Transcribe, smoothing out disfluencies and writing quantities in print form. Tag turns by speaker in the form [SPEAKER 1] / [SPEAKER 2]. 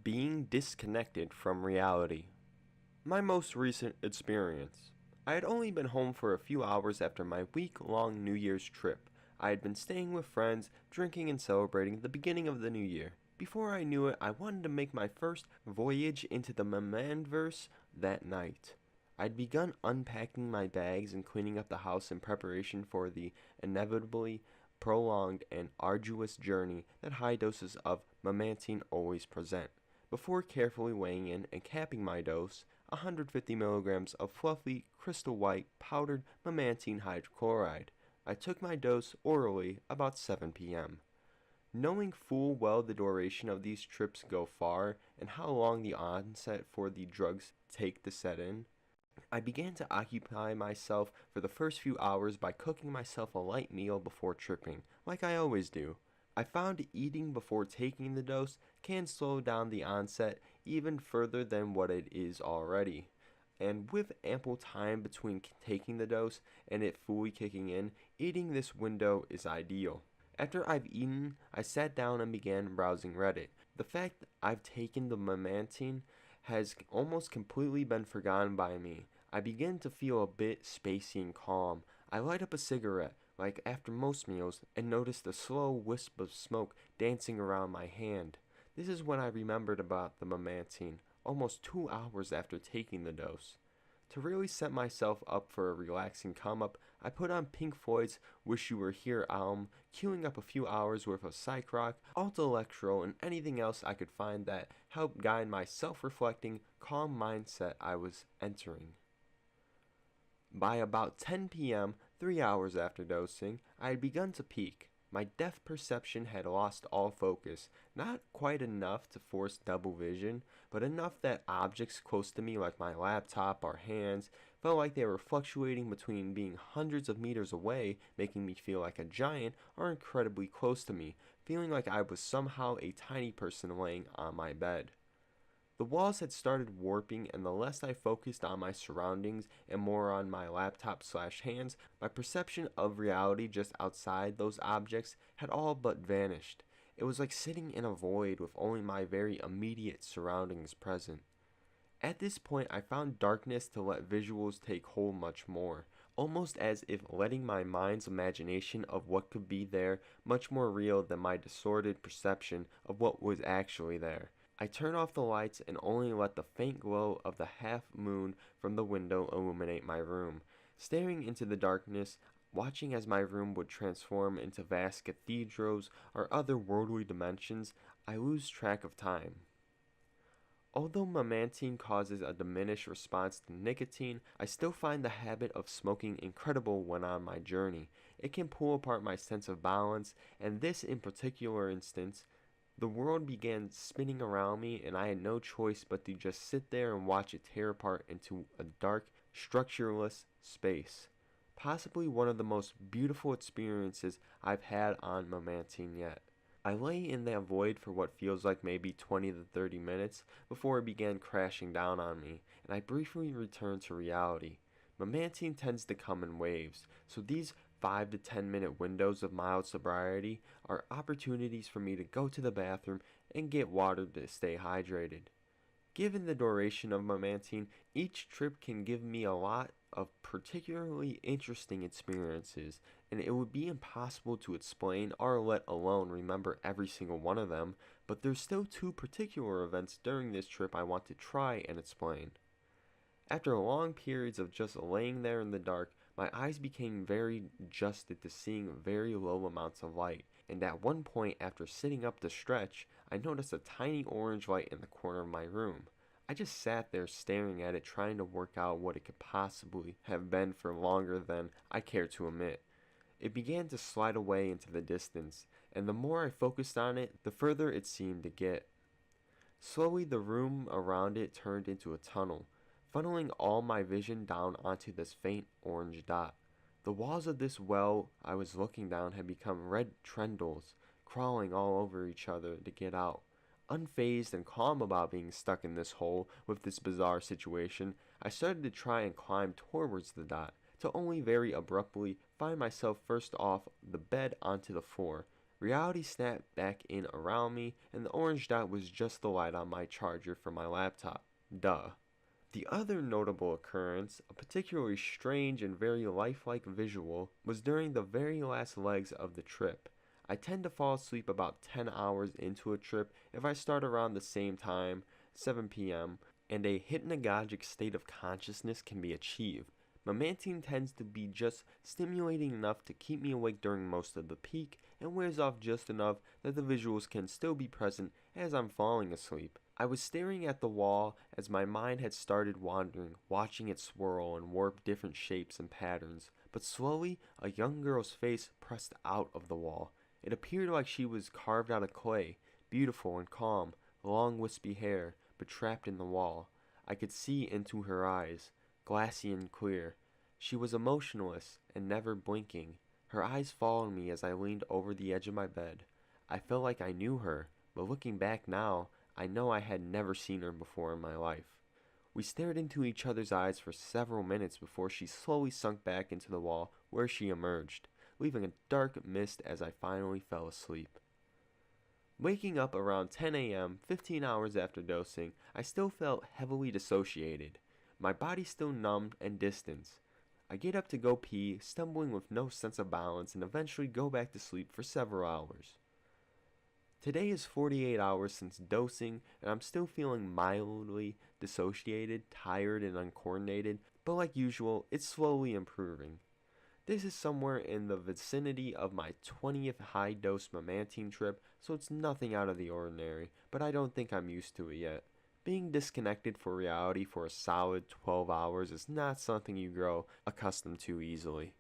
[SPEAKER 1] Being disconnected from reality. My most recent experience. I had only been home for a few hours after my week-long New Year's trip. I had been staying with friends, drinking and celebrating the beginning of the new year. Before I knew it, I wanted to make my first voyage into the Memantine that night. I'd begun unpacking my bags and cleaning up the house in preparation for the inevitably prolonged and arduous journey that high doses of Memantine always present. Before carefully weighing in and capping my dose, 150 milligrams of fluffy, crystal white, powdered memantine hydrochloride, I took my dose orally about 7 p.m. Knowing full well the duration of these trips go far and how long the onset for the drugs take to set in, I began to occupy myself for the first few hours by cooking myself a light meal before tripping, like I always do. I found eating before taking the dose can slow down the onset even further than what it is already. And with ample time between taking the dose and it fully kicking in, eating this window is ideal. After I've eaten, I sat down and began browsing Reddit. The fact that I've taken the Memantine has almost completely been forgotten by me. I begin to feel a bit spacey and calm. I light up a cigarette, like after most meals, and notice the slow wisp of smoke dancing around my hand. This is when I remembered about the Memantine, almost 2 hours after taking the dose. To really set myself up for a relaxing come-up, I put on Pink Floyd's Wish You Were Here album, queuing up a few hours worth of psych rock, alt-electro, and anything else I could find that helped guide my self-reflecting, calm mindset I was entering. By about 10 p.m., 3 hours after dosing, I had begun to peak. My depth perception had lost all focus, not quite enough to force double vision, but enough that objects close to me like my laptop or hands felt like they were fluctuating between being hundreds of meters away, making me feel like a giant, or incredibly close to me, feeling like I was somehow a tiny person laying on my bed. The walls had started warping, and the less I focused on my surroundings and more on my laptop/hands, my perception of reality just outside those objects had all but vanished. It was like sitting in a void with only my very immediate surroundings present. At this point, I found darkness to let visuals take hold much more, almost as if letting my mind's imagination of what could be there much more real than my distorted perception of what was actually there. I turned off the lights and only let the faint glow of the half moon from the window illuminate my room. Staring into the darkness, watching as my room would transform into vast cathedrals or other worldly dimensions, I lose track of time. Although Memantine causes a diminished response to nicotine, I still find the habit of smoking incredible when on my journey. It can pull apart my sense of balance, and this in particular instance, the world began spinning around me, and I had no choice but to just sit there and watch it tear apart into a dark, structureless space. Possibly one of the most beautiful experiences I've had on Memantine yet. I lay in that void for what feels like maybe 20 to 30 minutes before it began crashing down on me, and I briefly returned to reality. Memantine tends to come in waves, so these 5 to 10 minute windows of mild sobriety are opportunities for me to go to the bathroom and get water to stay hydrated. Given the duration of Memantine, each trip can give me a lot of particularly interesting experiences, and it would be impossible to explain or let alone remember every single one of them, but there's still 2 particular events during this trip I want to try and explain. After long periods of just laying there in the dark, my eyes became very adjusted to seeing very low amounts of light, and at one point after sitting up to stretch, I noticed a tiny orange light in the corner of my room. I just sat there staring at it, trying to work out what it could possibly have been for longer than I care to admit. It began to slide away into the distance, and the more I focused on it, the further it seemed to get. Slowly the room around it turned into a tunnel, funneling all my vision down onto this faint orange dot. The walls of this well I was looking down had become red trendles, crawling all over each other to get out. Unfazed and calm about being stuck in this hole with this bizarre situation, I started to try and climb towards the dot, to only very abruptly find myself first off the bed onto the floor, Reality snapped back in around me, and the orange dot was just the light on my charger for my laptop. Duh. The other notable occurrence, a particularly strange and very lifelike visual, was during the very last legs of the trip. I tend to fall asleep about 10 hours into a trip if I start around the same time, 7 p.m., and a hypnagogic state of consciousness can be achieved. Memantine tends to be just stimulating enough to keep me awake during most of the peak and wears off just enough that the visuals can still be present as I'm falling asleep. I was staring at the wall as my mind had started wandering, watching it swirl and warp different shapes and patterns, but slowly a young girl's face pressed out of the wall. It appeared like she was carved out of clay, beautiful and calm, long wispy hair, but trapped in the wall. I could see into her eyes, glassy and clear. She was emotionless and never blinking. Her eyes followed me as I leaned over the edge of my bed. I felt like I knew her, but looking back now, I know I had never seen her before in my life. We stared into each other's eyes for several minutes before she slowly sunk back into the wall where she emerged, leaving a dark mist as I finally fell asleep. Waking up around 10 a.m., 15 hours after dosing, I still felt heavily dissociated. My body still numbed and distanced. I get up to go pee, stumbling with no sense of balance, and eventually go back to sleep for several hours. Today is 48 hours since dosing, and I'm still feeling mildly dissociated, tired, and uncoordinated, but like usual, it's slowly improving. This is somewhere in the vicinity of my 20th high-dose Memantine trip, so it's nothing out of the ordinary, but I don't think I'm used to it yet. Being disconnected for reality for a solid 12 hours is not something you grow accustomed to easily.